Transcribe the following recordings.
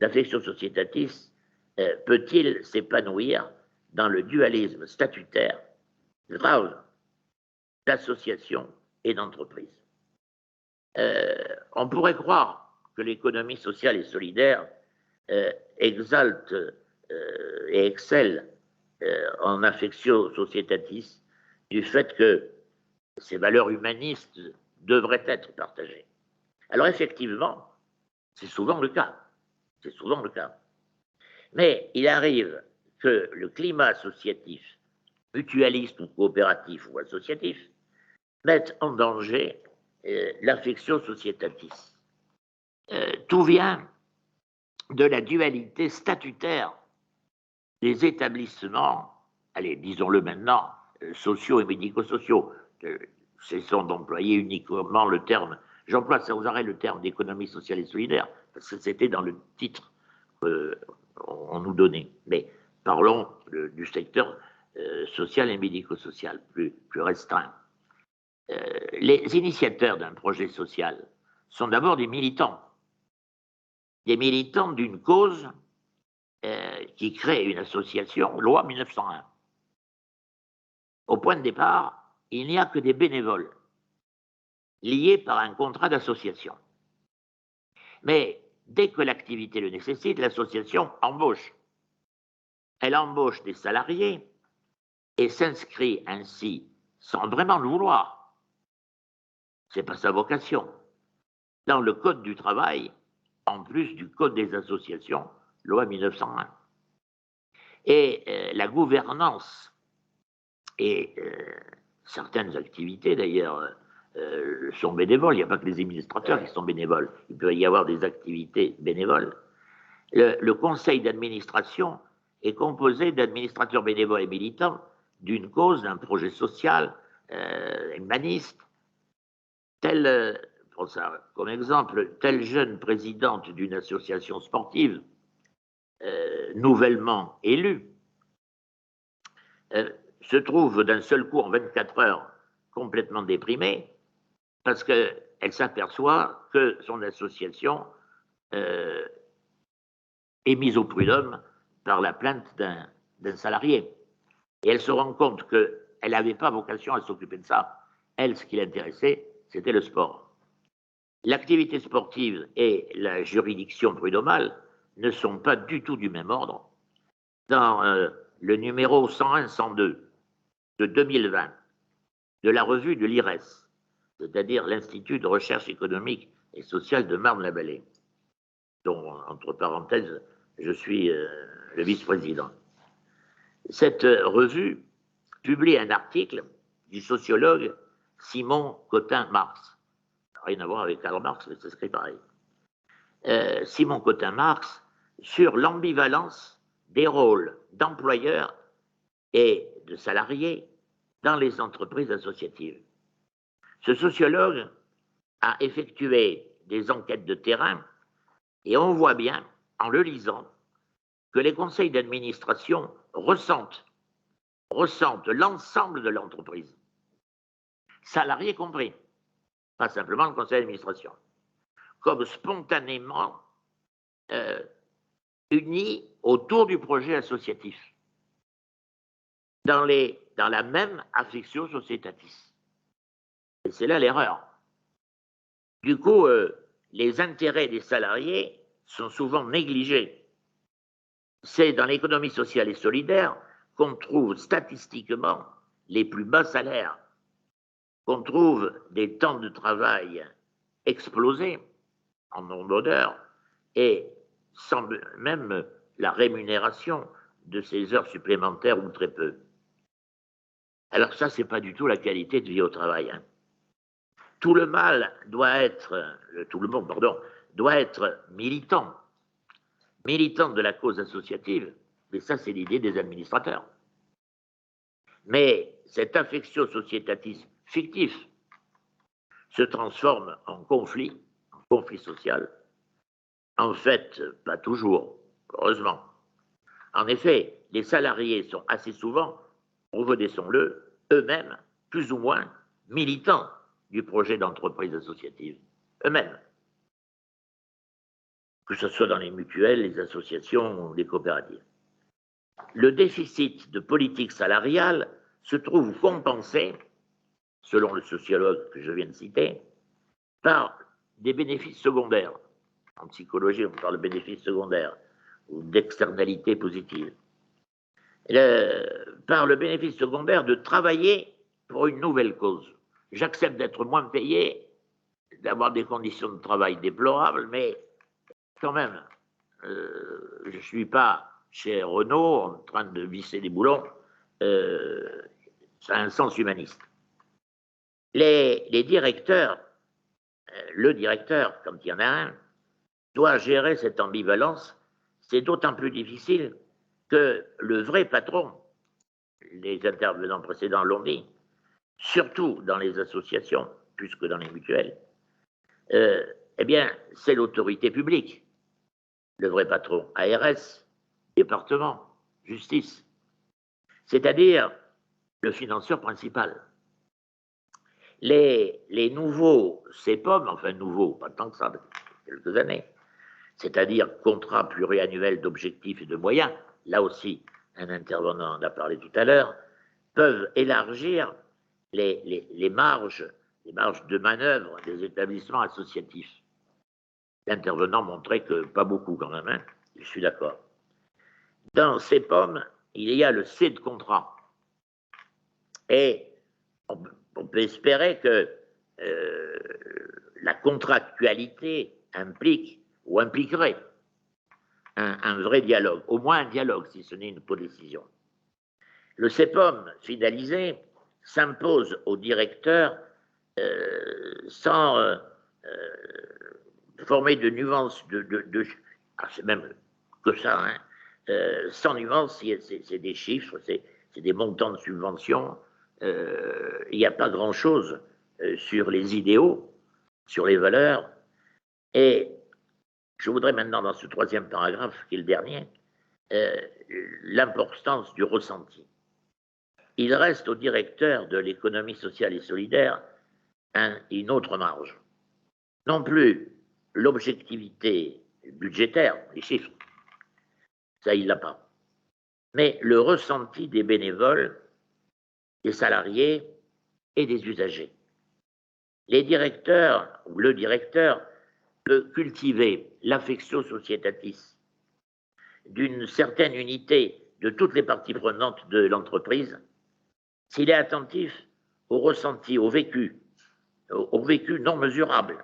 l'affection sociétatis peut-il s'épanouir dans le dualisme statutaire grave d'association et d'entreprise? On pourrait croire que l'économie sociale et solidaire exalte et excelle en affectio societatis du fait que ces valeurs humanistes devraient être partagées. Alors effectivement, c'est souvent le cas. C'est souvent le cas. Mais il arrive que le climat associatif, mutualiste ou coopératif ou associatif, mette en danger l'affection societatis. Tout vient de la dualité statutaire des établissements, allez, disons-le maintenant, sociaux et médico-sociaux. Cessons d'employer uniquement le terme, j'emploie sans arrêt le terme d'économie sociale et solidaire, parce que c'était dans le titre qu'on nous donnait. Mais parlons du secteur social et médico-social, plus restreint. Les initiateurs d'un projet social sont d'abord des militants d'une cause qui crée une association, loi 1901. Au point de départ, il n'y a que des bénévoles liés par un contrat d'association. Mais dès que l'activité le nécessite, l'association embauche. Elle embauche des salariés et s'inscrit ainsi, sans vraiment le vouloir, c'est pas sa vocation, dans le Code du travail, en plus du Code des associations, loi 1901. Et la gouvernance et certaines activités, d'ailleurs, sont bénévoles. Il n'y a pas que les administrateurs qui sont bénévoles. Il peut y avoir des activités bénévoles. Le conseil d'administration est composé d'administrateurs bénévoles et militants d'une cause, d'un projet social, humaniste. Pour ça, comme exemple, telle jeune présidente d'une association sportive, nouvellement élue, se trouve d'un seul coup en 24 heures complètement déprimée parce qu'elle s'aperçoit que son association est mise au prud'homme par la plainte d'un salarié. Et elle se rend compte qu'elle n'avait pas vocation à s'occuper de ça. Elle, ce qui l'intéressait, c'était le sport. L'activité sportive et la juridiction prud'homale ne sont pas du tout du même ordre. Dans le numéro 101-102 de 2020 de la revue de l'IRES, c'est-à-dire l'Institut de recherche économique et sociale de Marne-la-Vallée, dont, entre parenthèses, je suis le vice-président. Cette revue publie un article du sociologue Simon Cotin-Marx. Rien à voir avec Karl Marx, mais ça serait pareil. Simon Cotin-Marx sur l'ambivalence des rôles d'employeurs et de salariés dans les entreprises associatives. Ce sociologue a effectué des enquêtes de terrain et on voit bien, en le lisant, que les conseils d'administration ressentent l'ensemble de l'entreprise, salariés compris, pas simplement le conseil d'administration, comme spontanément unis autour du projet associatif, dans la même affectio societatis. Et c'est là l'erreur. Du coup, les intérêts des salariés sont souvent négligés. C'est dans l'économie sociale et solidaire qu'on trouve statistiquement les plus bas salaires, qu'on trouve des temps de travail explosés en nombre d'heures et sans même la rémunération de ces heures supplémentaires ou très peu. Alors ça, c'est pas du tout la qualité de vie au travail. Hein. Tout le monde doit être militant de la cause associative, mais ça, c'est l'idée des administrateurs. Mais cette affectio societatis fictif se transforme en conflit social. En fait, pas toujours, heureusement. En effet, les salariés sont assez souvent, reconnaissons-le, eux-mêmes, plus ou moins, militants du projet d'entreprise associative, eux-mêmes. que ce soit dans les mutuelles, les associations ou les coopératives. Le déficit de politique salariale se trouve compensé, selon le sociologue que je viens de citer, par des bénéfices secondaires. En psychologie, on parle de bénéfices secondaires ou d'externalités positives. Par le bénéfice secondaire de travailler pour une nouvelle cause. J'accepte d'être moins payé, d'avoir des conditions de travail déplorables, mais quand même, je ne suis pas chez Renault en train de visser des boulons. Ça a un sens humaniste. Les directeurs, le directeur, quand il y en a un, doit gérer cette ambivalence. C'est d'autant plus difficile que le vrai patron, les intervenants précédents l'ont dit, surtout dans les associations, plus que dans les mutuelles, eh bien, c'est l'autorité publique, le vrai patron, ARS, département, justice, c'est-à-dire le financeur principal. Les nouveaux CEPOM, enfin nouveaux, pas tant que ça, quelques années, c'est-à-dire contrat pluriannuel d'objectifs et de moyens, là aussi, un intervenant en a parlé tout à l'heure, peuvent élargir les marges de manœuvre des établissements associatifs. L'intervenant montrait que pas beaucoup quand même, hein, je suis d'accord. Dans ces pommes, il y a le C de contrat. Et on peut espérer que la contractualité implique ou impliquerait un vrai dialogue, au moins un dialogue, si ce n'est une codécision. Le CEPOM finalisé s'impose au directeur sans former de nuances, c'est même que ça, hein, sans nuances, c'est des chiffres, c'est des montants de subventions, il n'y a pas grand-chose sur les idéaux, sur les valeurs, et je voudrais maintenant, dans ce troisième paragraphe, qui est le dernier, l'importance du ressenti. Il reste au directeur de l'économie sociale et solidaire une autre marge. Non plus l'objectivité budgétaire, les chiffres, ça il l'a pas, mais le ressenti des bénévoles, des salariés et des usagers. Les directeurs, ou le directeur, peut cultiver l'affectio societatis d'une certaine unité de toutes les parties prenantes de l'entreprise s'il est attentif au ressenti, au vécu non mesurable,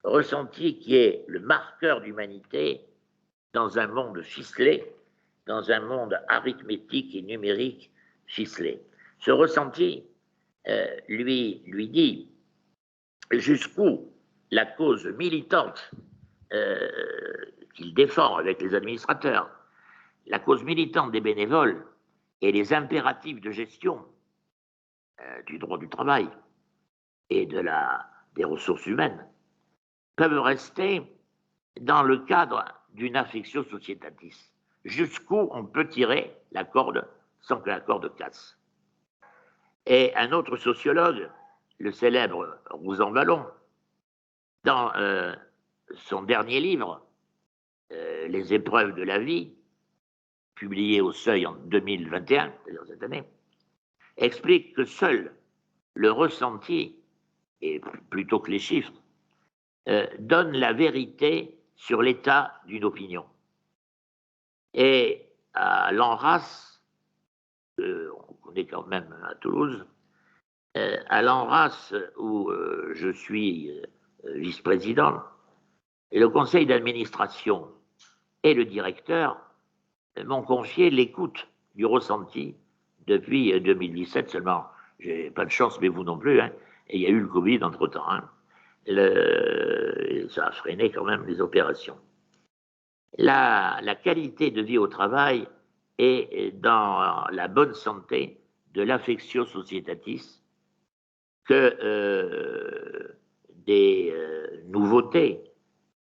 ressenti qui est le marqueur d'humanité dans un monde ficelé, dans un monde arithmétique et numérique ficelé. Ce ressenti lui dit jusqu'où la cause militante qu'il défend avec les administrateurs, la cause militante des bénévoles et les impératifs de gestion du droit du travail et des ressources humaines peuvent rester dans le cadre d'une affectio societatis, jusqu'où on peut tirer la corde sans que la corde casse. Et un autre sociologue, le célèbre Rouzan-Vallon, dans son dernier livre, Les épreuves de la vie, publié au Seuil en 2021, c'est-à-dire cette année, explique que seul le ressenti, et plutôt que les chiffres, donne la vérité sur l'état d'une opinion. Et à l'Enras, on connaît quand même à Toulouse, à l'Enras où je suis vice-président, et le conseil d'administration et le directeur m'ont confié l'écoute du ressenti depuis 2017 seulement. J'ai pas de chance, mais vous non plus, hein, et il y a eu le Covid entre-temps. Hein. Ça a freiné quand même les opérations. La qualité de vie au travail est dans la bonne santé de l'affectio societatis que des nouveautés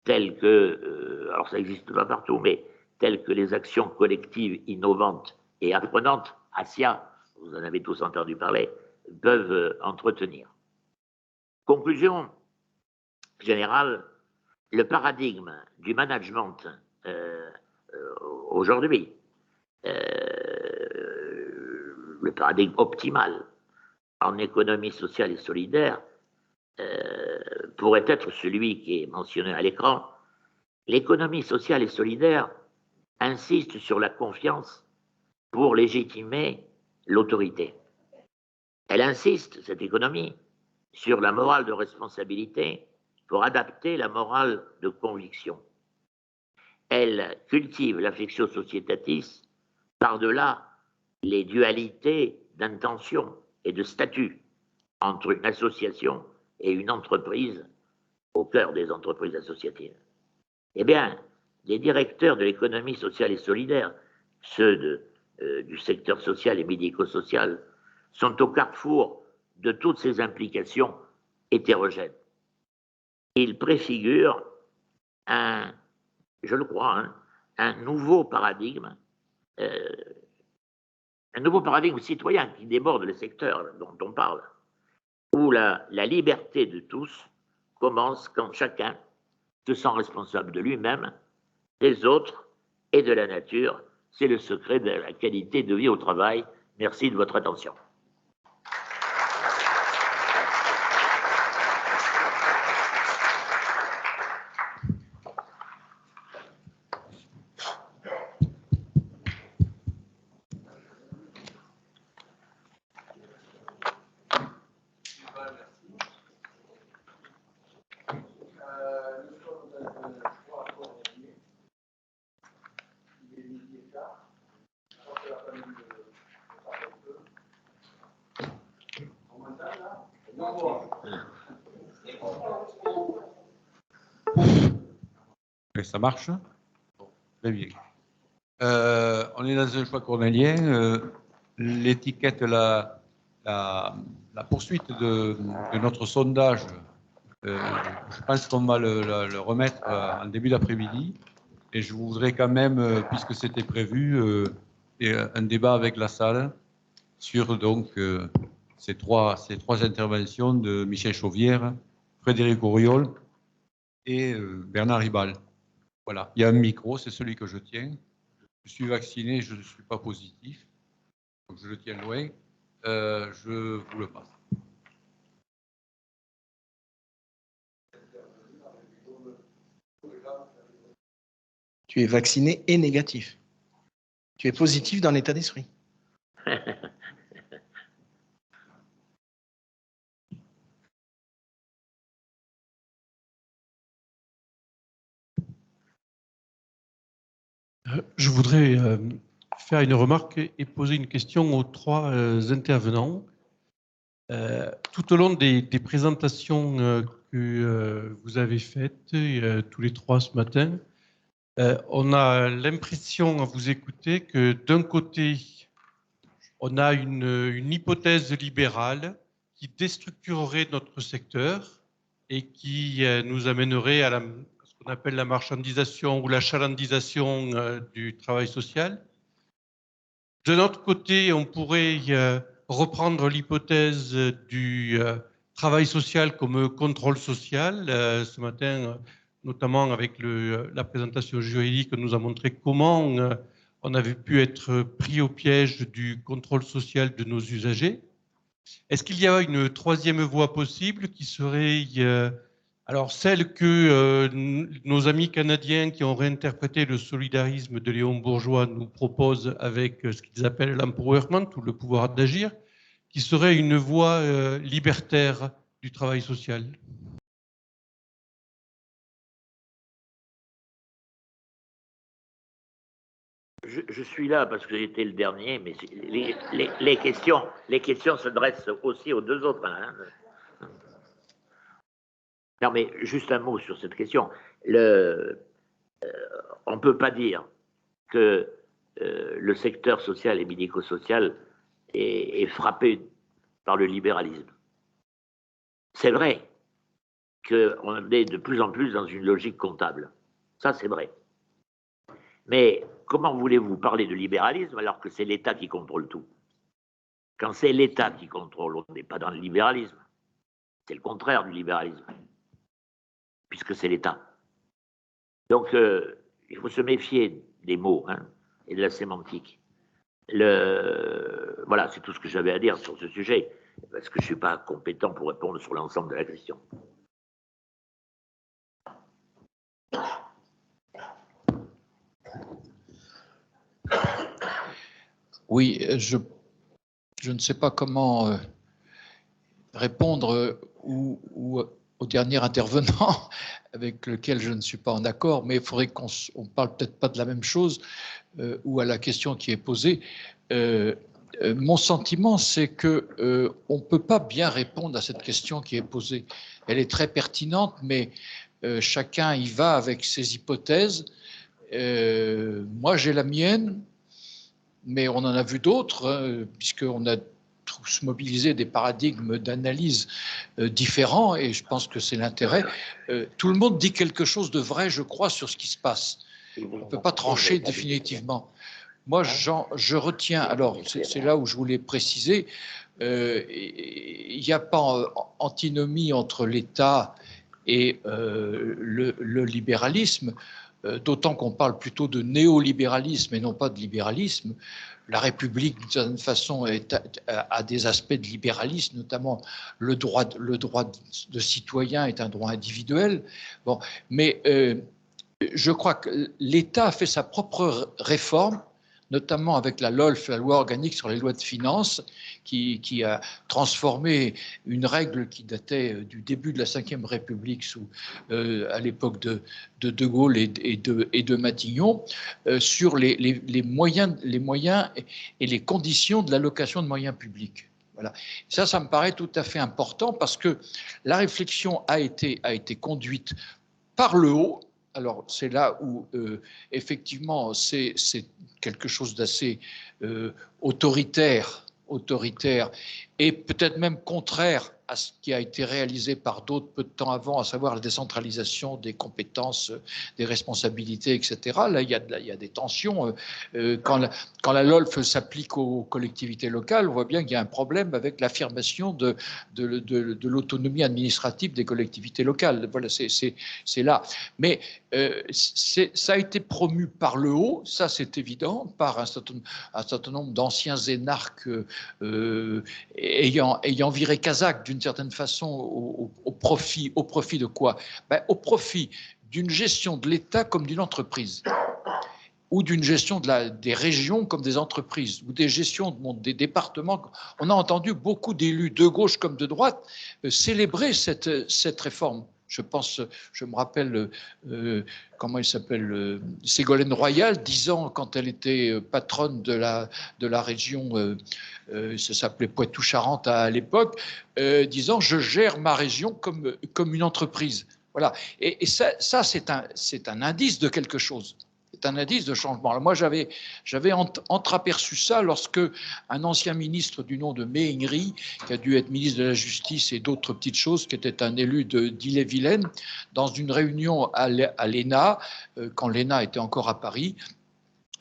telles que, alors ça n'existe pas partout, mais telles que les actions collectives innovantes et apprenantes, ASIA, vous en avez tous entendu parler, peuvent entretenir. Conclusion générale, le paradigme du management aujourd'hui, le paradigme optimal en économie sociale et solidaire, pourrait être celui qui est mentionné à l'écran. L'économie sociale et solidaire insiste sur la confiance pour légitimer l'autorité. Elle insiste, cette économie, sur la morale de responsabilité pour adapter la morale de conviction. Elle cultive l'affectio societatis par-delà les dualités d'intention et de statut entre une association et une entreprise au cœur des entreprises associatives. Eh bien, les directeurs de l'économie sociale et solidaire, ceux du secteur social et médico-social, sont au carrefour de toutes ces implications hétérogènes. Ils préfigurent je le crois, un nouveau paradigme citoyen qui déborde le secteur dont on parle, où la liberté de tous commence quand chacun se sent responsable de lui-même, des autres et de la nature. C'est le secret de la qualité de vie au travail. Merci de votre attention. Ça marche? Très bien. On est dans un choix cornélien. L'étiquette, la poursuite de notre sondage, je pense qu'on va le remettre en début d'après-midi. Et je voudrais quand même, puisque c'était prévu, un débat avec la salle sur donc ces trois interventions de Michel Chauvière, Frédéric Auriol et Bernard Ribal. Voilà, il y a un micro, c'est celui que je tiens. Je suis vacciné, je ne suis pas positif, donc je le tiens loin. Je vous le passe. Tu es vacciné et négatif. Tu es positif dans l'état d'esprit. Je voudrais faire une remarque et poser une question aux trois intervenants. Tout au long des présentations que vous avez faites, tous les trois ce matin, on a l'impression à vous écouter que d'un côté, on a une hypothèse libérale qui déstructurerait notre secteur et qui nous amènerait à ce qu'on appelle la marchandisation ou la chalandisation du travail social. De notre côté, on pourrait reprendre l'hypothèse du travail social comme contrôle social. Ce matin, notamment avec la présentation juridique, nous a montré comment on avait pu être pris au piège du contrôle social de nos usagers. Est-ce qu'il y a une troisième voie possible qui serait alors celle que nos amis canadiens qui ont réinterprété le solidarisme de Léon Bourgeois nous proposent avec ce qu'ils appellent l'empowerment ou le pouvoir d'agir, qui serait une voie libertaire du travail social? Je suis là parce que j'ai été le dernier, mais les questions s'adressent aussi aux deux autres. Hein. Non, mais juste un mot sur cette question. On ne peut pas dire que le secteur social et médico-social est frappé par le libéralisme. C'est vrai qu'on est de plus en plus dans une logique comptable. Ça, c'est vrai. Mais comment voulez-vous parler de libéralisme alors que c'est l'État qui contrôle tout? Quand c'est l'État qui contrôle, on n'est pas dans le libéralisme. C'est le contraire du libéralisme, puisque c'est l'État. Donc, il faut se méfier des mots hein, et de la sémantique. Voilà, c'est tout ce que j'avais à dire sur ce sujet, parce que je ne suis pas compétent pour répondre sur l'ensemble de la question. Oui, je ne sais pas comment répondre ou au dernier intervenant avec lequel je ne suis pas en accord, mais il faudrait qu'on ne parle peut-être pas de la même chose ou à la question qui est posée. Mon sentiment, c'est que on ne peut pas bien répondre à cette question qui est posée. Elle est très pertinente, mais chacun y va avec ses hypothèses. Moi, j'ai la mienne, mais on en a vu d'autres, hein, puisqu'on a tous mobilisé des paradigmes d'analyse différents, et je pense que c'est l'intérêt. Tout le monde dit quelque chose de vrai, je crois, sur ce qui se passe. On ne peut pas trancher définitivement. Moi, je retiens, alors c'est là où je voulais préciser, il n'y a pas antinomie entre l'État et le libéralisme, d'autant qu'on parle plutôt de néolibéralisme et non pas de libéralisme. La République, d'une certaine façon, a des aspects de libéralisme, notamment le droit de citoyen est un droit individuel. Bon, mais je crois que l'État a fait sa propre réforme, notamment avec la LOLF, la loi organique sur les lois de finances, qui a transformé une règle qui datait du début de la Ve République à l'époque de De Gaulle et de Matignon, sur les moyens et les conditions de l'allocation de moyens publics. Voilà. Ça me paraît tout à fait important parce que la réflexion a été conduite par le haut. Alors, c'est là où, effectivement, c'est quelque chose d'assez autoritaire et peut-être même contraire à ce qui a été réalisé par d'autres peu de temps avant, à savoir la décentralisation des compétences, des responsabilités, etc. Là, il y a des tensions. Quand la LOLF s'applique aux collectivités locales, on voit bien qu'il y a un problème avec l'affirmation de l'autonomie administrative des collectivités locales. Voilà, c'est là. Mais ça a été promu par le haut, ça c'est évident, par un certain nombre d'anciens énarques ayant viré Kazakh d'une certaine façon au profit de quoi? Au profit d'une gestion de l'État comme d'une entreprise, ou d'une gestion des régions comme des entreprises, ou des gestions des départements. On a entendu beaucoup d'élus de gauche comme de droite célébrer cette réforme. Je me rappelle, comment il s'appelle, Ségolène Royal, disant, quand elle était patronne de la région, ça s'appelait Poitou-Charentes à l'époque, disant « je gère ma région comme une entreprise ». Voilà. Et ça c'est un indice de quelque chose. C'est un indice de changement. Alors moi, j'avais entreaperçu ça lorsque un ancien ministre du nom de Méhaignerie, qui a dû être ministre de la Justice et d'autres petites choses, qui était un élu d'Ille-et-Vilaine, dans une réunion à l'ENA, quand l'ENA était encore à Paris,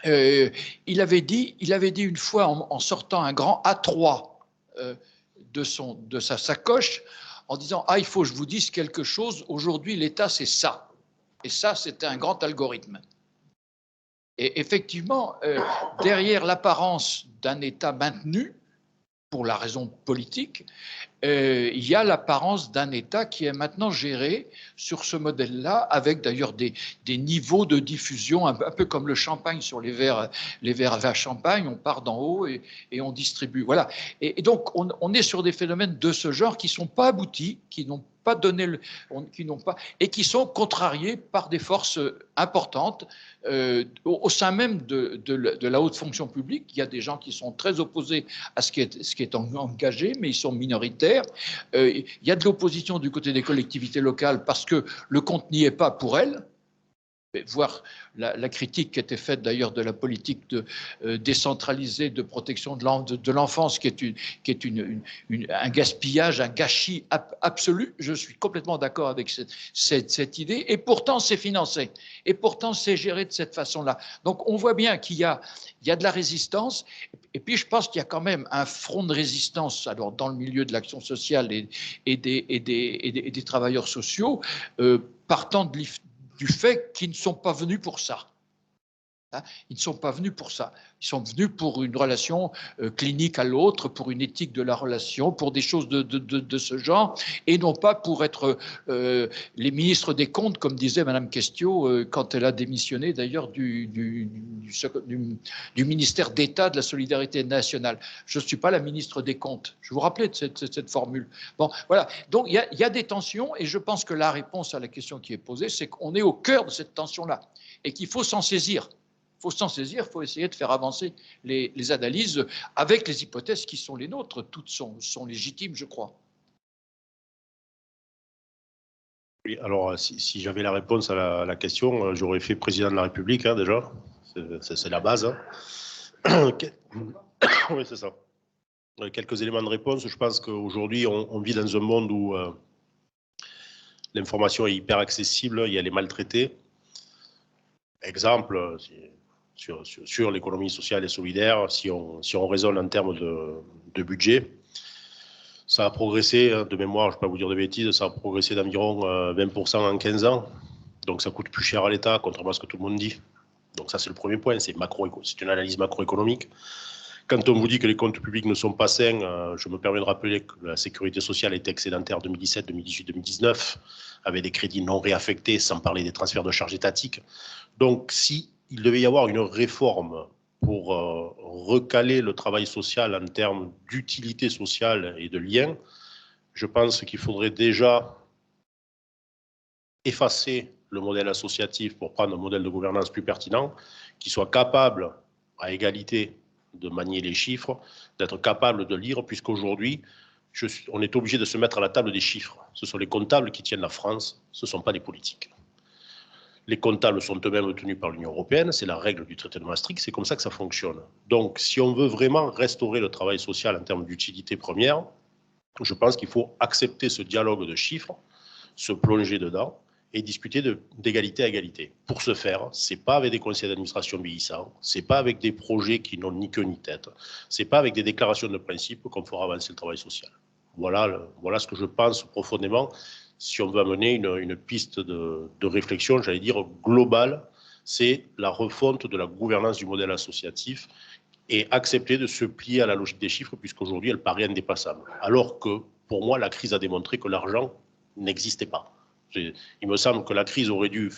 il avait dit une fois, en sortant un grand A3 de sa sacoche, en disant « Ah, il faut que je vous dise quelque chose, aujourd'hui l'État c'est ça. » Et ça, c'était un grand algorithme. Et effectivement, derrière l'apparence d'un État maintenu, pour la raison politique, il y a l'apparence d'un État qui est maintenant géré sur ce modèle-là, avec d'ailleurs des niveaux de diffusion, un peu comme le champagne sur les verres à champagne, on part d'en haut et on distribue. Voilà. Et donc, on est sur des phénomènes de ce genre qui ne sont pas aboutis, qui n'ont pas donné, et qui sont contrariés par des forces importantes au sein même de la haute fonction publique. Il y a des gens qui sont très opposés à ce qui est engagé, mais ils sont minoritaires. Il y a de l'opposition du côté des collectivités locales parce que le compte n'y est pas pour elles. Voir la critique qui était faite d'ailleurs de la politique décentralisée de protection de l'enfance, qui est un gaspillage, un gâchis absolu. Je suis complètement d'accord avec cette idée. Et pourtant, c'est financé. Et pourtant, c'est géré de cette façon-là. Donc, on voit bien qu'il y a de la résistance. Et puis, je pense qu'il y a quand même un front de résistance, alors dans le milieu de l'action sociale et des travailleurs sociaux, partant du fait qu'ils ne sont pas venus pour ça. Ils ne sont pas venus pour ça. Ils sont venus pour une relation clinique à l'autre, pour une éthique de la relation, pour des choses de ce genre, et non pas pour être les ministres des comptes, comme disait Madame Questiot quand elle a démissionné d'ailleurs du ministère d'État de la solidarité nationale. Je ne suis pas la ministre des comptes. Je vous rappelais de cette formule. Bon, voilà. Donc il y a des tensions, et je pense que la réponse à la question qui est posée, c'est qu'on est au cœur de cette tension-là, et qu'il faut s'en saisir. Il faut s'en saisir, il faut essayer de faire avancer les analyses avec les hypothèses qui sont les nôtres. Toutes sont légitimes, je crois. Oui, alors, si j'avais la réponse à la question, j'aurais fait président de la République, hein, déjà. C'est la base. Hein. Oui, c'est ça. Quelques éléments de réponse. Je pense qu'aujourd'hui, on vit dans un monde où l'information est hyper accessible et elle est maltraitée. Exemple, sur l'économie sociale et solidaire, si on raisonne en termes de budget, ça a progressé, de mémoire, je ne vais pas vous dire de bêtises, ça a progressé d'environ 20% en 15 ans. Donc ça coûte plus cher à l'État, contrairement à ce que tout le monde dit. Donc ça, c'est le premier point, c'est une analyse macroéconomique. Quand on vous dit que les comptes publics ne sont pas sains, je me permets de rappeler que la sécurité sociale était excédentaire 2017, 2018, 2019, avec des crédits non réaffectés, sans parler des transferts de charges étatiques. Donc si il devait y avoir une réforme pour recaler le travail social en termes d'utilité sociale et de lien, je pense qu'il faudrait déjà effacer le modèle associatif pour prendre un modèle de gouvernance plus pertinent, qui soit capable, à égalité, de manier les chiffres, d'être capable de lire, puisqu'aujourd'hui, on est obligé de se mettre à la table des chiffres. Ce sont les comptables qui tiennent la France, ce ne sont pas les politiques. Les comptables sont eux-mêmes tenus par l'Union européenne, c'est la règle du traité de Maastricht, c'est comme ça que ça fonctionne. Donc, si on veut vraiment restaurer le travail social en termes d'utilité première, je pense qu'il faut accepter ce dialogue de chiffres, se plonger dedans et discuter d'égalité à égalité. Pour ce faire, ce n'est pas avec des conseils d'administration vieillissants, ce n'est pas avec des projets qui n'ont ni queue ni tête, ce n'est pas avec des déclarations de principe qu'on fera avancer le travail social. Voilà ce que je pense profondément. Si on veut amener une piste de réflexion, j'allais dire globale, c'est la refonte de la gouvernance du modèle associatif et accepter de se plier à la logique des chiffres, puisqu'aujourd'hui, elle paraît indépassable. Alors que, pour moi, la crise a démontré que l'argent n'existait pas. Il me semble que la crise aurait dû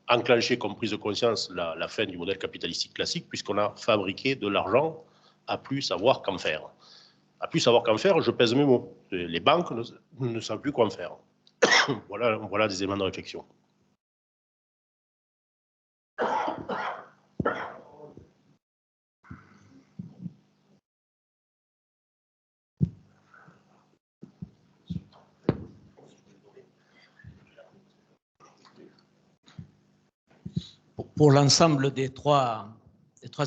enclencher comme prise de conscience la fin du modèle capitalistique classique, puisqu'on a fabriqué de l'argent à plus savoir qu'en faire. À plus savoir qu'en faire, je pèse mes mots. Les banques ne savent plus quoi en faire. Voilà des éléments de réflexion. Pour l'ensemble des trois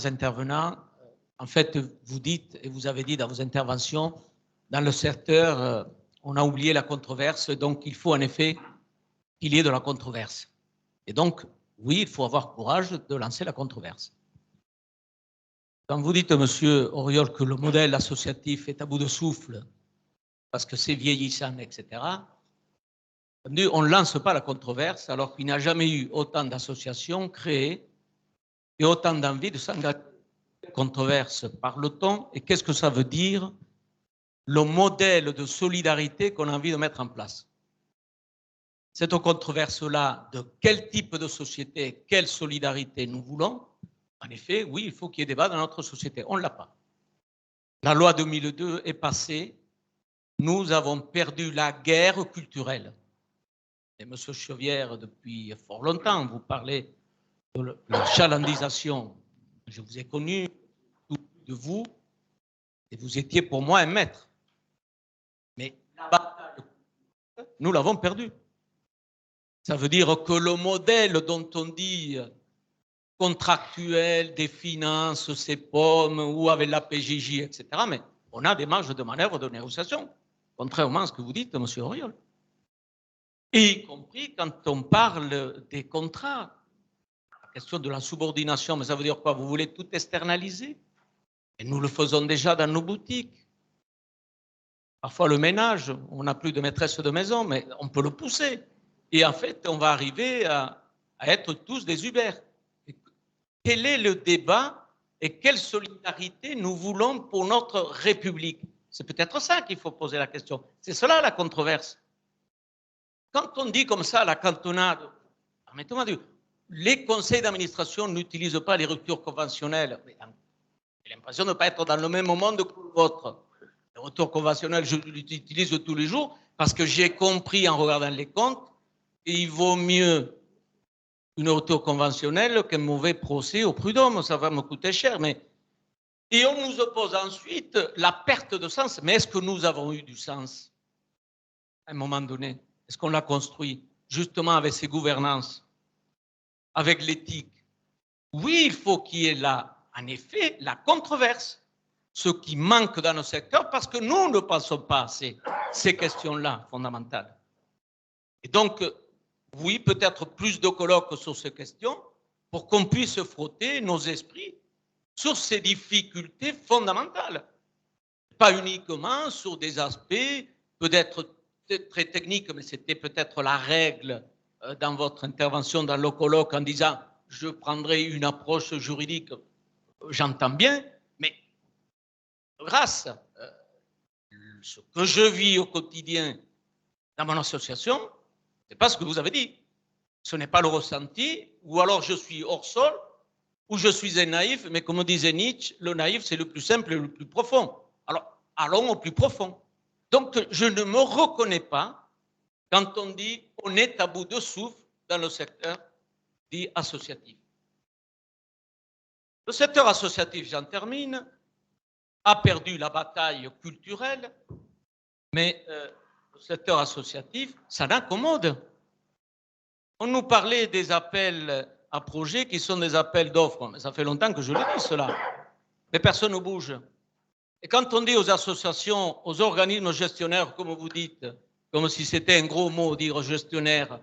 intervenants, en fait, vous dites et vous avez dit dans vos interventions, dans le secteur, on a oublié la controverse, donc il faut en effet qu'il y ait de la controverse. Et donc, oui, il faut avoir courage de lancer la controverse. Quand vous dites, monsieur Auriol, que le modèle associatif est à bout de souffle, parce que c'est vieillissant, etc., on ne lance pas la controverse alors qu'il n'y a jamais eu autant d'associations créées et autant d'envie de s'engager. Controverse, parle-t-on, et qu'est-ce que ça veut dire le modèle de solidarité qu'on a envie de mettre en place? Cette controverse-là, de quel type de société, quelle solidarité nous voulons? En effet, oui, il faut qu'il y ait débat dans notre société. On ne l'a pas. La loi 2002 est passée. Nous avons perdu la guerre culturelle. Et M. Chauvière, depuis fort longtemps, vous parlez de la chalandisation. Je vous ai connu, de vous, et vous étiez pour moi un maître. Mais la bataille, nous l'avons perdue. Ça veut dire que le modèle dont on dit contractuel, des finances, ces pommes, ou avec la PJJ, etc., mais on a des marges de manœuvre de négociation, contrairement à ce que vous dites, M. Auriol. Y compris quand on parle des contrats. La question de la subordination, mais ça veut dire quoi? Vous voulez tout externaliser? Et nous le faisons déjà dans nos boutiques. Parfois le ménage, on n'a plus de maîtresse de maison, mais on peut le pousser. Et en fait, on va arriver à à être tous des Uber. Quel est le débat et quelle solidarité nous voulons pour notre République? C'est peut-être ça qu'il faut poser la question. C'est cela la controverse. Quand on dit comme ça la cantonade, permettez-moi de dire, les conseils d'administration n'utilisent pas les ruptures conventionnelles. J'ai l'impression de ne pas être dans le même monde que le vôtre. Les ruptures conventionnelles, je les utilise tous les jours parce que j'ai compris en regardant les comptes qu'il vaut mieux une rupture conventionnelle qu'un mauvais procès au prud'homme. Ça va me coûter cher. Et on nous oppose ensuite la perte de sens. Mais est-ce que nous avons eu du sens à un moment donné? Est-ce qu'on l'a construit justement avec ses gouvernances, avec l'éthique? Oui, il faut qu'il y ait là, en effet, la controverse, ce qui manque dans nos secteurs parce que nous ne pensons pas à ces questions-là fondamentales. Et donc, oui, peut-être plus de colloques sur ces questions pour qu'on puisse frotter nos esprits sur ces difficultés fondamentales. Pas uniquement sur des aspects peut-être très techniques, mais c'était peut-être la règle dans votre intervention dans le colloque en disant « je prendrai une approche juridique ». J'entends bien, mais grâce à ce que je vis au quotidien dans mon association, c'est pas ce que vous avez dit. Ce n'est pas le ressenti, ou alors je suis hors sol, ou je suis un naïf, mais comme disait Nietzsche, le naïf c'est le plus simple et le plus profond. Alors, allons au plus profond. Donc, je ne me reconnais pas quand on dit on est à bout de souffle dans le secteur dit associatif. Le secteur associatif, j'en termine, a perdu la bataille culturelle, mais le secteur associatif, ça l'incommode. On nous parlait des appels à projets qui sont des appels d'offres, mais ça fait longtemps que je le dis cela, mais personne ne bouge. Et quand on dit aux associations, aux organismes gestionnaires, comme vous dites, comme si c'était un gros mot, dire gestionnaire,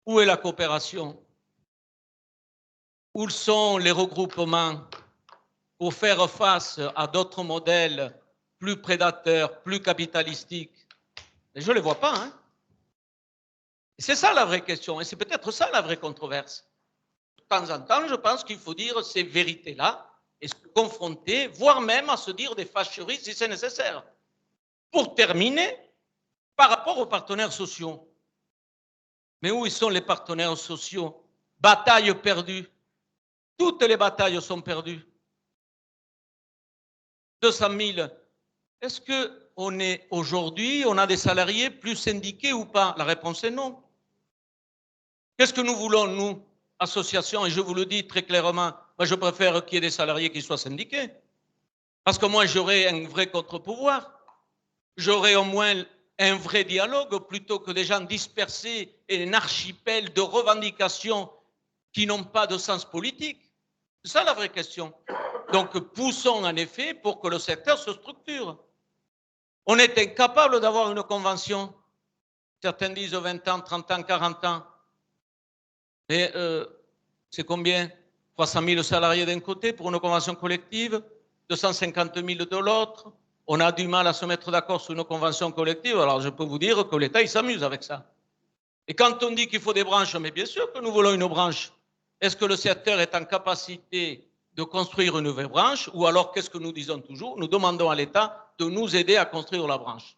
où est la coopération? Où sont les regroupements pour faire face à d'autres modèles plus prédateurs, plus capitalistiques? Et je ne les vois pas. Hein. C'est ça la vraie question, et c'est peut-être ça la vraie controverse. De temps en temps, je pense qu'il faut dire ces vérités-là et se confronter, voire même à se dire des fâcheries si c'est nécessaire. Pour terminer, par rapport aux partenaires sociaux. Mais où sont les partenaires sociaux? Bataille perdue. Toutes les batailles sont perdues. 200 000. Est-ce qu'on est aujourd'hui, on a des salariés plus syndiqués ou pas? La réponse est non. Qu'est-ce que nous voulons, nous, associations? Et je vous le dis très clairement, moi je préfère qu'il y ait des salariés qui soient syndiqués. Parce que moi j'aurai un vrai contre-pouvoir. J'aurai au moins un vrai dialogue plutôt que des gens dispersés et un archipel de revendications qui n'ont pas de sens politique. C'est ça la vraie question. Donc poussons en effet pour que le secteur se structure. On est incapable d'avoir une convention. Certains disent 20 ans, 30 ans, 40 ans. Mais c'est combien? 300 000 salariés d'un côté pour une convention collective, 250 000 de l'autre. On a du mal à se mettre d'accord sur une convention collective. Alors je peux vous dire que l'État, il s'amuse avec ça. Et quand on dit qu'il faut des branches, mais bien sûr que nous voulons une branche. Est-ce que le secteur est en capacité de construire une nouvelle branche, ou alors qu'est-ce que nous disons toujours? Nous demandons à l'État de nous aider à construire la branche.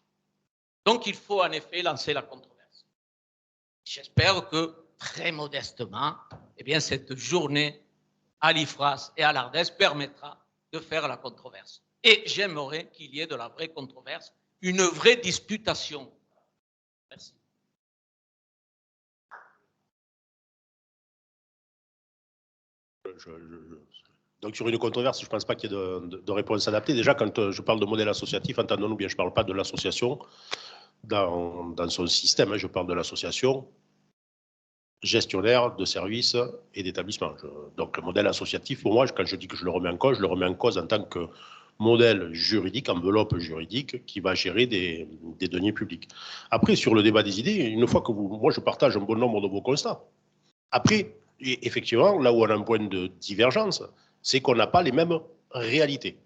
Donc il faut en effet lancer la controverse. J'espère que très modestement, eh bien, cette journée à l'IFRAS et à l'ARDES permettra de faire la controverse. Et j'aimerais qu'il y ait de la vraie controverse, une vraie disputation. Merci. Donc sur une controverse, je ne pense pas qu'il y ait de réponse adaptée. Déjà, quand je parle de modèle associatif, entendons-nous bien, je ne parle pas de l'association dans son système, je parle de l'association gestionnaire de services et d'établissements. Donc le modèle associatif, pour moi, quand je dis que je le remets en cause, je le remets en cause en tant que modèle juridique, enveloppe juridique, qui va gérer des deniers publics. Après, sur le débat des idées, une fois que moi je partage un bon nombre de vos constats. Après, effectivement, là où on a un point de divergence, c'est qu'on n'a pas les mêmes réalités.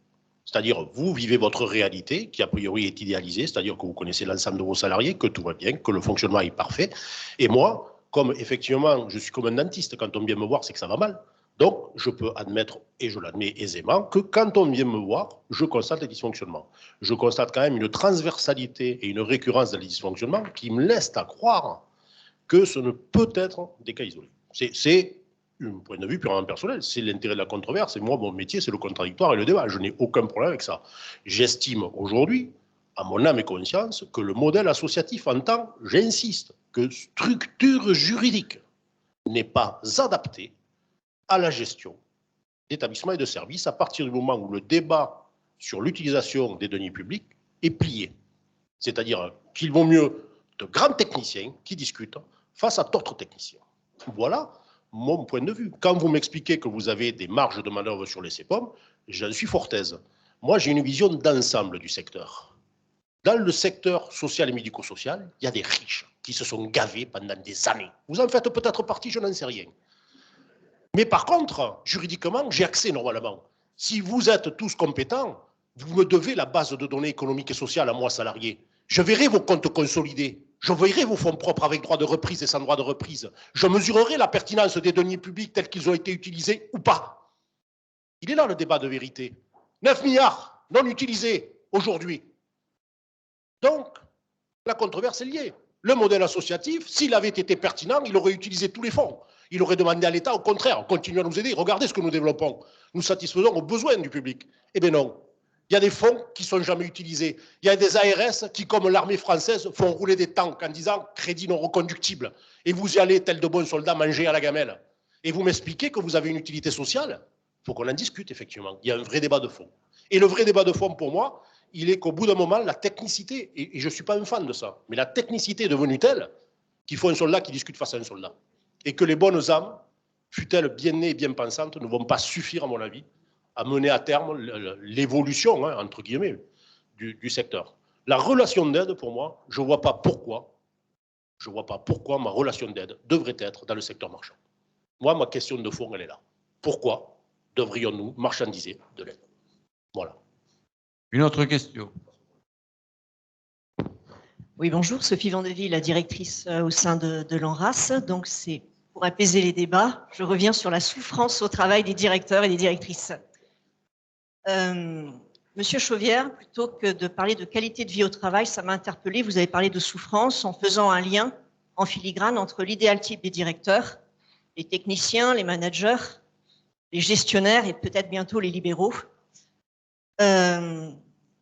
C'est-à-dire, vous vivez votre réalité, qui a priori est idéalisée, c'est-à-dire que vous connaissez l'ensemble de vos salariés, que tout va bien, que le fonctionnement est parfait. Et moi, comme effectivement, je suis comme un dentiste, quand on vient me voir, c'est que ça va mal. Donc, je peux admettre, et je l'admets aisément, que quand on vient me voir, je constate les dysfonctionnements. Je constate quand même une transversalité et une récurrence dans les dysfonctionnements qui me laissent à croire que ce ne peut être des cas isolés. C'est un point de vue purement personnel, c'est l'intérêt de la controverse, et moi, mon métier, c'est le contradictoire et le débat. Je n'ai aucun problème avec ça. J'estime aujourd'hui, à mon âme et conscience, que le modèle associatif en tant, j'insiste, que structure juridique n'est pas adapté à la gestion d'établissements et de services à partir du moment où le débat sur l'utilisation des deniers publics est plié. C'est-à-dire qu'il vaut mieux de grands techniciens qui discutent face à d'autres techniciens. Voilà mon point de vue. Quand vous m'expliquez que vous avez des marges de manœuvre sur les CEPOM, j'en suis fort aise. Moi, j'ai une vision d'ensemble du secteur. Dans le secteur social et médico-social, il y a des riches qui se sont gavés pendant des années. Vous en faites peut-être partie, je n'en sais rien. Mais par contre, juridiquement, j'ai accès normalement. Si vous êtes tous compétents, vous me devez la base de données économiques et sociales à moi, salarié. Je verrai vos comptes consolidés. Je verrai vos fonds propres avec droit de reprise et sans droit de reprise. Je mesurerai la pertinence des deniers publics tels qu'ils ont été utilisés ou pas. Il est là le débat de vérité. 9 milliards non utilisés aujourd'hui. Donc, la controverse est liée. Le modèle associatif, s'il avait été pertinent, il aurait utilisé tous les fonds. Il aurait demandé à l'État, au contraire, continuez à nous aider. Regardez ce que nous développons. Nous satisfaisons aux besoins du public. Eh bien non. Il y a des fonds qui ne sont jamais utilisés. Il y a des ARS qui, comme l'armée française, font rouler des tanks en disant crédit non reconductible. Et vous y allez, tel de bons soldats, manger à la gamelle. Et vous m'expliquez que vous avez une utilité sociale. Il faut qu'on en discute, effectivement. Il y a un vrai débat de fond. Et le vrai débat de fond, pour moi, il est qu'au bout d'un moment, la technicité, et je ne suis pas un fan de ça, mais la technicité est devenue telle qu'il faut un soldat qui discute face à un soldat. Et que les bonnes âmes, fût-elles bien nées et bien pensantes, ne vont pas suffire, à mon avis, à mener à terme l'évolution, hein, entre guillemets, du secteur. La relation d'aide, pour moi, je ne vois pas pourquoi ma relation d'aide devrait être dans le secteur marchand. Moi, ma question de fond, elle est là. Pourquoi devrions-nous marchandiser de l'aide? Voilà. Une autre question. Oui, bonjour, Sophie Vandeville, la directrice au sein de l'ANRAS. Donc, c'est pour apaiser les débats. Je reviens sur la souffrance au travail des directeurs et des directrices. Monsieur Chauvière, plutôt que de parler de qualité de vie au travail, ça m'a interpellé. Vous avez parlé de souffrance en faisant un lien en filigrane entre l'idéal type des directeurs, les techniciens, les managers, les gestionnaires et peut-être bientôt les libéraux.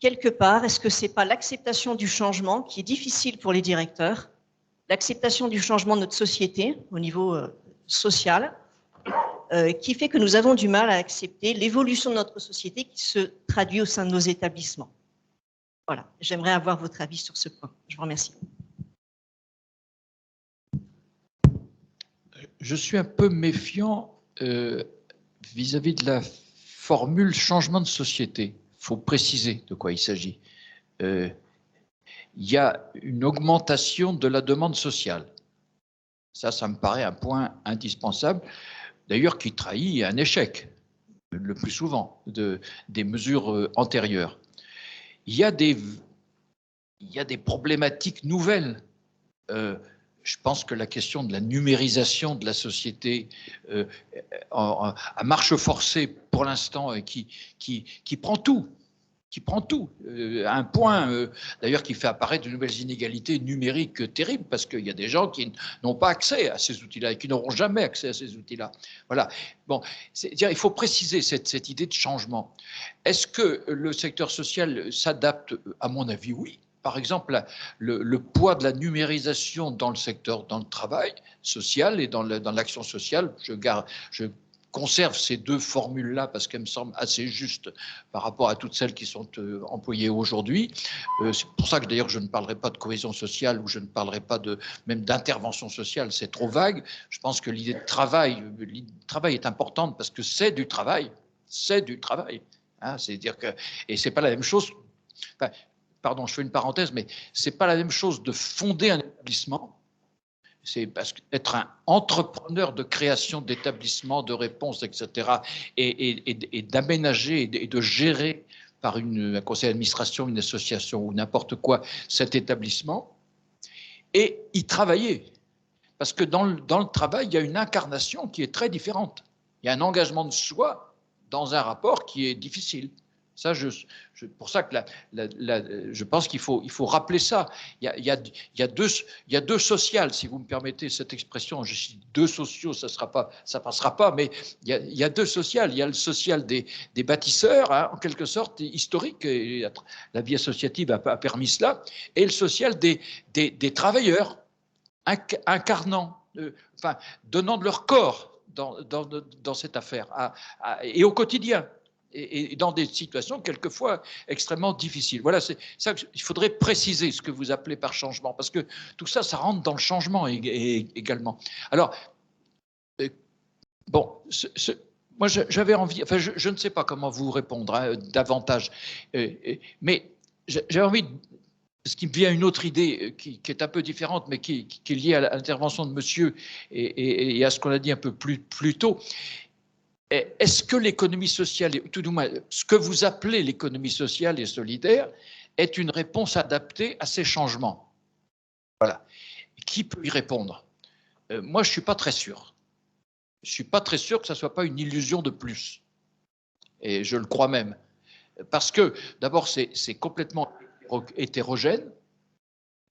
Quelque part, est-ce que ce n'est pas l'acceptation du changement qui est difficile pour les directeurs, l'acceptation du changement de notre société au niveau social, qui fait que nous avons du mal à accepter l'évolution de notre société qui se traduit au sein de nos établissements? Voilà, j'aimerais avoir votre avis sur ce point. Je vous remercie. Je suis un peu méfiant vis-à-vis de la formule changement de société. Il faut préciser de quoi il s'agit. Il y a une augmentation de la demande sociale. Ça me paraît un point indispensable, d'ailleurs qui trahit un échec, le plus souvent, des mesures antérieures. Il y a des problématiques nouvelles. Je pense que la question de la numérisation de la société à marche forcée pour l'instant qui prend tout, à un point d'ailleurs qui fait apparaître de nouvelles inégalités numériques terribles parce qu'il y a des gens qui n'ont pas accès à ces outils-là et qui n'auront jamais accès à ces outils-là. Voilà. Bon, il faut préciser cette idée de changement. Est-ce que le secteur social s'adapte? À mon avis, oui. Par exemple, le poids de la numérisation dans le secteur, dans le travail social et dans l'action sociale, je conserve ces deux formules-là parce qu'elles me semblent assez justes par rapport à toutes celles qui sont employées aujourd'hui. C'est pour ça que d'ailleurs je ne parlerai pas de cohésion sociale ou je ne parlerai pas même d'intervention sociale, c'est trop vague. Je pense que l'idée de travail est importante parce que c'est du travail. Hein, c'est-à-dire que, et c'est pas la même chose. Enfin, pardon, je fais une parenthèse, mais c'est pas la même chose de fonder un établissement. C'est parce qu'être un entrepreneur de création d'établissements, de réponses, etc., et d'aménager et de gérer par un conseil d'administration, une association ou n'importe quoi cet établissement, et y travailler. Parce que dans le travail, il y a une incarnation qui est très différente. Il y a un engagement de soi dans un rapport qui est difficile. Ça, pour ça que je pense qu'il faut rappeler ça. Il y a deux sociales, si vous me permettez cette expression. Je dis deux sociaux, ça passera pas. Mais il y a deux sociales. Il y a le social des bâtisseurs, hein, en quelque sorte historique. Et la vie associative a permis cela, et le social des travailleurs incarnant, enfin donnant de leur corps dans cette affaire et au quotidien. Et dans des situations quelquefois extrêmement difficiles. Voilà, c'est ça qu'il faudrait préciser, ce que vous appelez par changement, parce que tout ça, ça rentre dans le changement également. Alors, bon, moi j'avais envie, enfin je ne sais pas comment vous répondre hein, davantage, mais j'avais envie, parce qu'il me vient une autre idée qui est un peu différente, mais qui est liée à l'intervention de monsieur et à ce qu'on a dit un peu plus tôt. Est-ce que l'économie sociale, tout du moins ce que vous appelez l'économie sociale et solidaire, est une réponse adaptée à ces changements? Voilà. Qui peut y répondre? Moi, je ne suis pas très sûr. Je ne suis pas très sûr que ça ne soit pas une illusion de plus. Et je le crois même. Parce que, d'abord, c'est complètement hétérogène.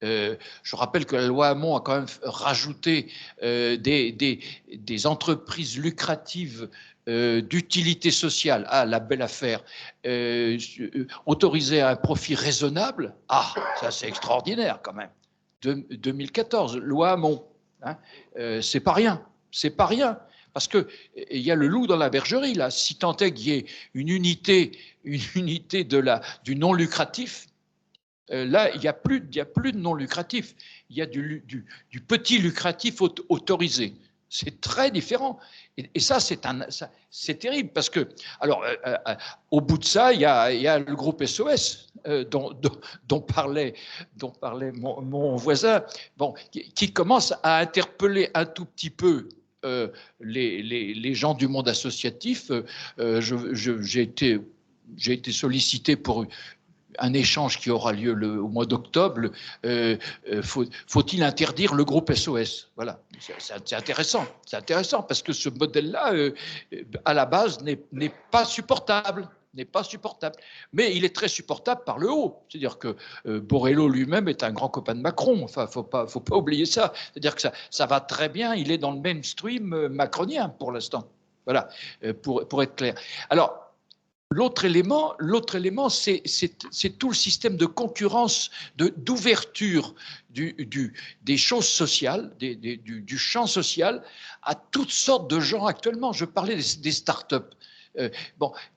Je rappelle que la loi Hamon a quand même rajouté des entreprises lucratives d'utilité sociale, la belle affaire, autorisée à un profit raisonnable, ça c'est extraordinaire quand même. 2014, loi Hamon, hein, c'est pas rien, parce que il y a le loup dans la bergerie là. Si tant est qu'il y ait une unité du non lucratif. Là, il n'y a plus de non lucratif. Il y a du petit lucratif autorisé. C'est très différent. Et ça, c'est terrible parce que, alors, au bout de ça, il y a le groupe SOS dont parlait mon voisin, bon, qui commence à interpeller un tout petit peu les gens du monde associatif. J'ai été sollicité pour un échange qui aura lieu au mois d'octobre. Faut-il interdire le groupe SOS? Voilà, c'est intéressant. C'est intéressant parce que ce modèle-là, à la base, n'est pas supportable. Mais il est très supportable par le haut. C'est-à-dire que Borrello lui-même est un grand copain de Macron. Enfin, faut pas oublier ça. C'est-à-dire que ça va très bien. Il est dans le mainstream macronien pour l'instant. Voilà, pour être clair. Alors, l'autre élément, c'est tout le système de concurrence, d'ouverture des choses sociales, du champ social à toutes sortes de gens actuellement. Je parlais des startups.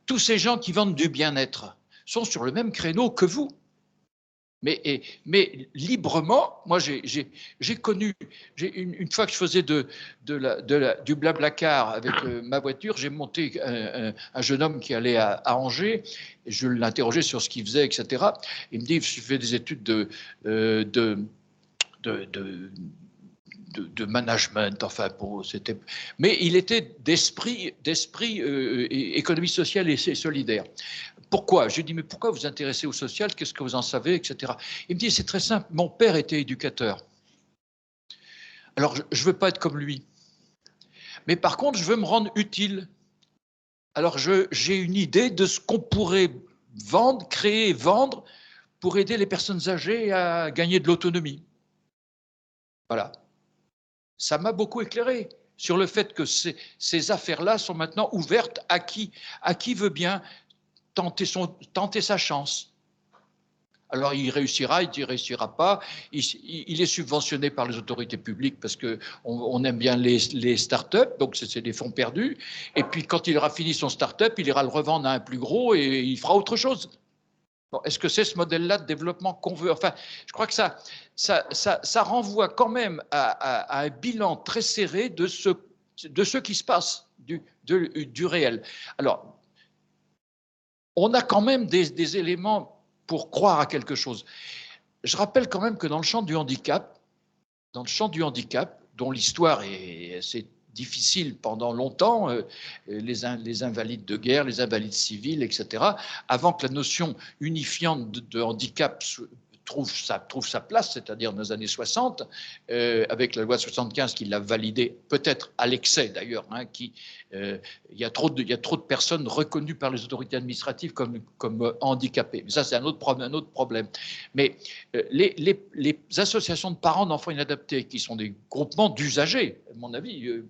Tous ces gens qui vendent du bien-être sont sur le même créneau que vous. Mais librement, moi j'ai connu, une fois que je faisais du Blablacar avec ma voiture, j'ai monté un jeune homme qui allait à Angers, et je l'interrogeais sur ce qu'il faisait, etc. Il me dit, je fais des études de management, enfin, mais il était d'esprit économie sociale et solidaire. Pourquoi? Je lui dis, mais pourquoi vous vous intéressez au social? Qu'est-ce que vous en savez, etc. Il me dit, c'est très simple, mon père était éducateur. Alors, je ne veux pas être comme lui. Mais par contre, je veux me rendre utile. Alors, j'ai une idée de ce qu'on pourrait créer et vendre pour aider les personnes âgées à gagner de l'autonomie. Voilà. Ça m'a beaucoup éclairé sur le fait que ces affaires-là sont maintenant ouvertes à qui veut bien tenter sa chance. Alors, il réussira, il ne réussira pas. Il est subventionné par les autorités publiques parce qu'on aime bien les start-up, donc c'est des fonds perdus. Et puis, quand il aura fini son start-up, il ira le revendre à un plus gros et il fera autre chose. Bon, est-ce que c'est ce modèle-là de développement qu'on veut? Enfin, je crois que ça renvoie quand même à un bilan très serré de ce qui se passe, du réel. Alors, on a quand même des éléments pour croire à quelque chose. Je rappelle quand même que dans le champ du handicap, dont l'histoire est assez difficile pendant longtemps, les invalides de guerre, les invalides civils, etc., avant que la notion unifiante de handicap trouve sa place, c'est-à-dire dans les années 60, avec la loi 75 qui l'a validée, peut-être à l'excès d'ailleurs, hein, il y a trop de personnes reconnues par les autorités administratives comme handicapées. Mais ça, c'est un autre problème. Mais les associations de parents d'enfants inadaptés, qui sont des groupements d'usagers, à mon avis,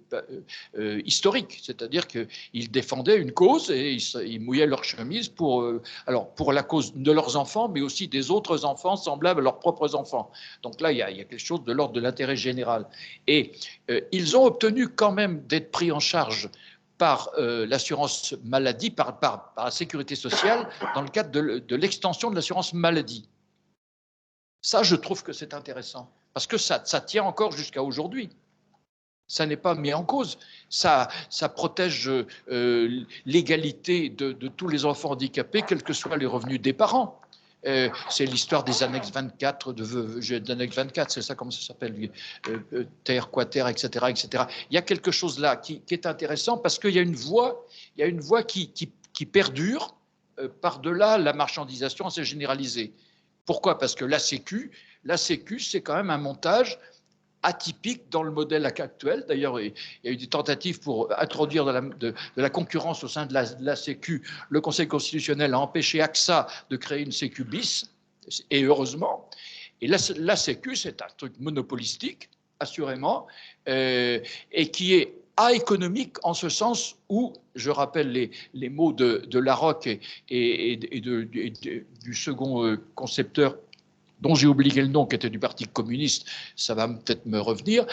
historiques, c'est-à-dire qu'ils défendaient une cause et ils mouillaient leur chemise pour la cause de leurs enfants, mais aussi des autres enfants semblables à leurs propres enfants. Donc là, il y a quelque chose de l'ordre de l'intérêt général. Et ils ont obtenu quand même d'être pris en charge par l'assurance maladie, par la sécurité sociale, dans le cadre de l'extension de l'assurance maladie. Ça, je trouve que c'est intéressant, parce que ça tient encore jusqu'à aujourd'hui. Ça n'est pas mis en cause. Ça protège l'égalité de tous les enfants handicapés, quels que soient les revenus des parents. C'est l'histoire des annexes 24, d'annexe 24, c'est ça, comment ça s'appelle, terre, quater, etc., etc. Il y a quelque chose là qui est intéressant, parce qu'il y a une voie qui perdure par-delà la marchandisation assez généralisée. Pourquoi? Parce que la Sécu, c'est quand même un montage atypique dans le modèle actuel. D'ailleurs, il y a eu des tentatives pour introduire de la concurrence au sein de la Sécu. Le Conseil constitutionnel a empêché AXA de créer une Sécu bis, et heureusement. Et la Sécu, c'est un truc monopolistique, assurément, et qui est économique en ce sens où, je rappelle les mots de Larocque et du second concepteur, dont j'ai oublié le nom, qui était du Parti communiste, ça va peut-être me revenir,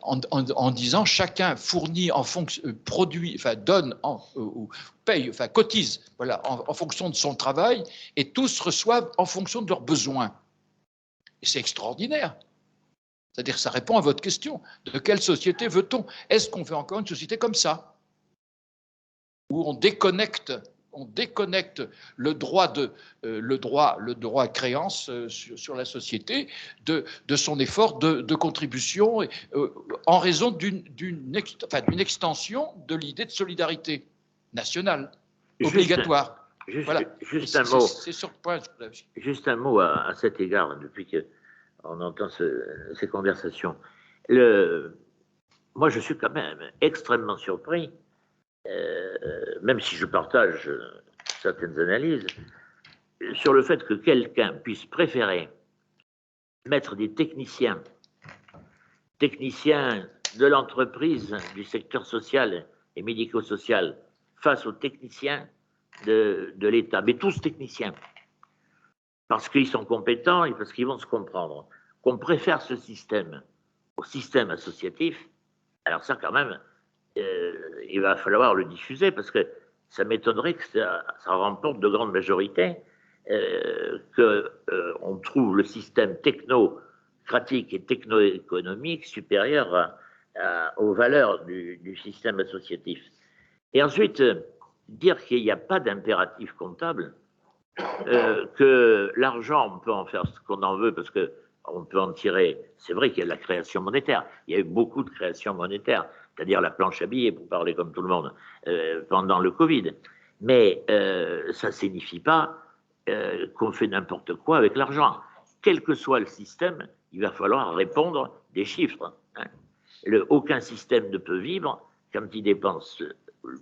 en disant chacun fournit en fonction, produit, enfin donne, ou paye, enfin cotise, voilà, en fonction de son travail, et tous reçoivent en fonction de leurs besoins. Et c'est extraordinaire. C'est-à-dire que ça répond à votre question. De quelle société veut-on? Est-ce qu'on veut encore une société comme ça, où on déconnecte le droit à créance sur la société de son effort de contribution en raison d'une extension de l'idée de solidarité nationale obligatoire. Juste un mot. C'est sur le point. Juste un mot à cet égard, depuis qu'on entend ces conversations. Moi, je suis quand même extrêmement surpris, même si je partage certaines analyses, sur le fait que quelqu'un puisse préférer mettre des techniciens de l'entreprise, du secteur social et médico-social, face aux techniciens de l'État, mais tous techniciens, parce qu'ils sont compétents et parce qu'ils vont se comprendre, qu'on préfère ce système au système associatif. Alors ça, quand même, il va falloir le diffuser, parce que ça m'étonnerait que ça remporte de grandes majorités, qu'on trouve le système technocratique et techno-économique supérieur aux valeurs du système associatif. Et ensuite, dire qu'il n'y a pas d'impératif comptable, que l'argent, on peut en faire ce qu'on en veut, parce qu'on peut en tirer. C'est vrai qu'il y a de la création monétaire. Il y a eu beaucoup de création monétaire, c'est-à-dire la planche à billets, pour parler comme tout le monde, pendant le Covid. Mais ça ne signifie pas qu'on fait n'importe quoi avec l'argent. Quel que soit le système, il va falloir répondre des chiffres. Hein. Aucun système ne peut vivre quand il dépense,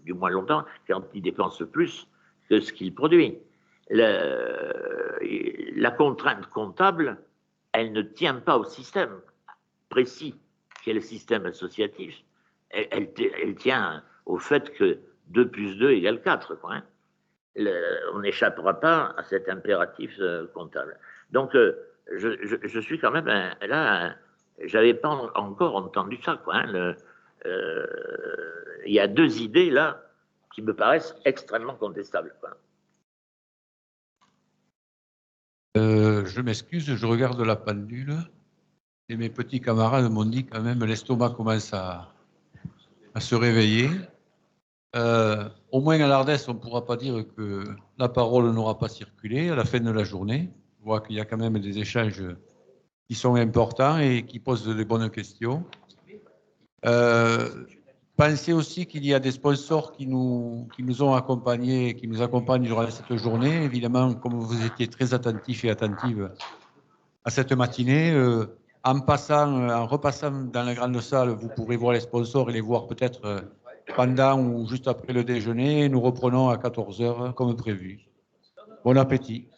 du moins longtemps, quand il dépense plus que ce qu'il produit. La contrainte comptable, elle ne tient pas au système précis qu'est le système associatif. Elle tient au fait que 2 plus 2 égale 4. Quoi, hein. On n'échappera pas à cet impératif comptable. Donc, je suis quand même là, j'avais pas encore entendu ça. Quoi, hein, il y a 2 idées là qui me paraissent extrêmement contestables. Quoi. Je m'excuse, je regarde la pendule et mes petits camarades m'ont dit quand même l'estomac commence à se réveiller. Au moins à l'Ardèche, on ne pourra pas dire que la parole n'aura pas circulé à la fin de la journée. Je vois qu'il y a quand même des échanges qui sont importants et qui posent de bonnes questions. Pensez aussi qu'il y a des sponsors qui nous ont accompagnés, qui nous accompagnent durant cette journée. Évidemment, comme vous étiez très attentifs et attentives, à cette matinée. En repassant dans la grande salle, vous pourrez voir les sponsors et les voir peut-être pendant ou juste après le déjeuner. Nous reprenons à 14 h comme prévu. Bon appétit.